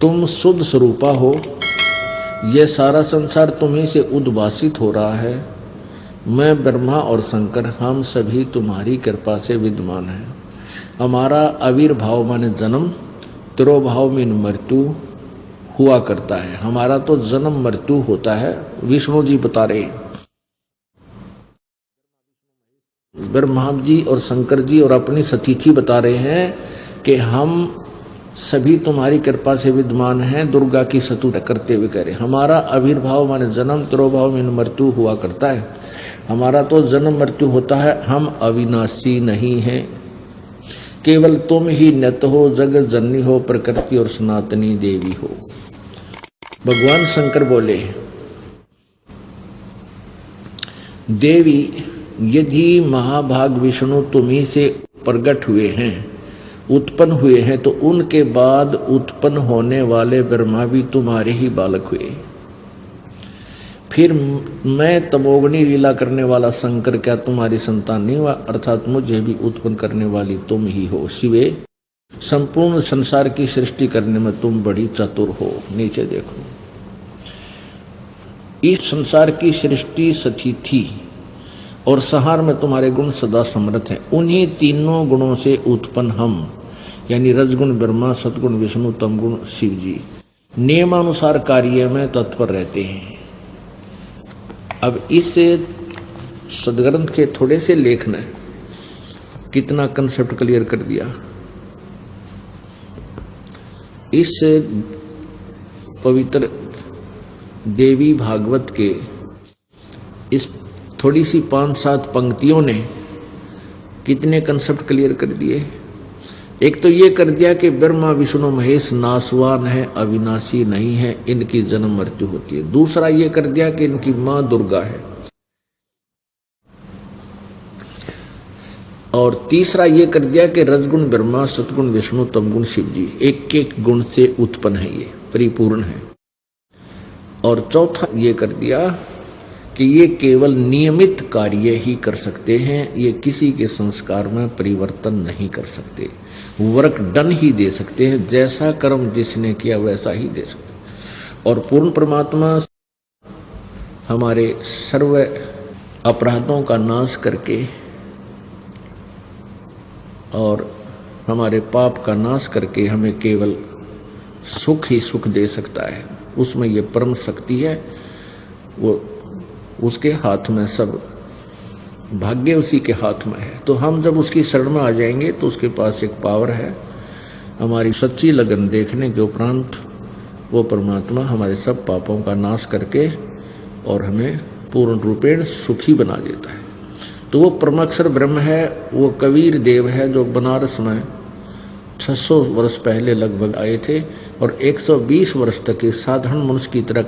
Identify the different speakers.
Speaker 1: तुम शुद्ध स्वरूपा हो, यह सारा संसार तुम्ही से उद्भासित हो रहा है। मैं ब्रह्मा और शंकर हम सभी तुम्हारी कृपा से विद्यमान हैं। हमारा आविर्भाव माने जन्म, तिरोभाव में मृत्यु हुआ करता है। हमारा तो जन्म मृत्यु होता है। विष्णु जी बता रहे, ब्रह्मा जी और शंकर जी और अपनी सतीथि बता रहे हैं कि हम सभी तुम्हारी कृपा से विद्यमान हैं। दुर्गा की स्तुति करते हुए कह रहे, हमारा आविर्भाव माने जन्म, तिरोभाव में मृत्यु हुआ करता है। हमारा तो जन्म मृत्यु होता है। हम अविनाशी नहीं हैं। केवल तुम ही नित्य हो, जगत जननी हो, प्रकृति और सनातनी देवी हो। भगवान शंकर बोले, देवी यदि महाभाग विष्णु तुम्ही से प्रकट हुए हैं, उत्पन्न हुए हैं, तो उनके बाद उत्पन्न होने वाले ब्रह्मा भी तुम्हारे ही बालक हुए। फिर मैं तमोगनी लीला करने वाला शंकर क्या तुम्हारी संतान नहीं हुआ? अर्थात मुझे भी उत्पन्न करने वाली तुम ही हो। शिवे, संपूर्ण संसार की सृष्टि करने में तुम बड़ी चतुर हो। नीचे देखो, इस संसार की सृष्टि स्थिति और संहार में तुम्हारे गुण सदा समर्थ हैं। उन्हीं तीनों गुणों से उत्पन्न हम, यानी रजगुण ब्रह्मा, सतगुण विष्णु, तमगुण शिव जी, नियमानुसार कार्य में तत्पर रहते हैं। अब इस सदग्रंथ के थोड़े से लेख ने कितना कंसेप्ट क्लियर कर दिया। इस पवित्र देवी भागवत के इस थोड़ी सी 5-7 पंक्तियों ने कितने कंसेप्ट क्लियर कर दिए। एक तो ये कर दिया कि ब्रह्मा विष्णु महेश नासवान है, अविनाशी नहीं है, इनकी जन्म मृत्यु होती है। दूसरा ये कर दिया कि इनकी मां दुर्गा है। और तीसरा ये कर दिया कि रजगुण ब्रह्मा, सतगुण विष्णु, तमगुण शिव जी, एक एक गुण से उत्पन्न है, ये परिपूर्ण है। और चौथा ये कर दिया कि ये केवल नियमित कार्य ही कर सकते हैं, ये किसी के संस्कार में परिवर्तन नहीं कर सकते। वर्क डन ही दे सकते हैं, जैसा कर्म जिसने किया वैसा ही दे सकते। और पूर्ण परमात्मा हमारे सर्व अपराधों का नाश करके और हमारे पाप का नाश करके हमें केवल सुख ही सुख दे सकता है। उसमें ये परम शक्ति है, वो उसके हाथ में सब भाग्य उसी के हाथ में है। तो हम जब उसकी शरण में आ जाएंगे तो उसके पास एक पावर है। हमारी सच्ची लगन देखने के उपरांत वो परमात्मा हमारे सब पापों का नाश करके और हमें पूर्ण रूपेण सुखी बना देता है। तो वो परमाक्षर ब्रह्म है, वो कबीर देव है जो बनारस में 600 वर्ष पहले लगभग आए थे और 120 वर्ष तक साधारण मनुष्य की तरह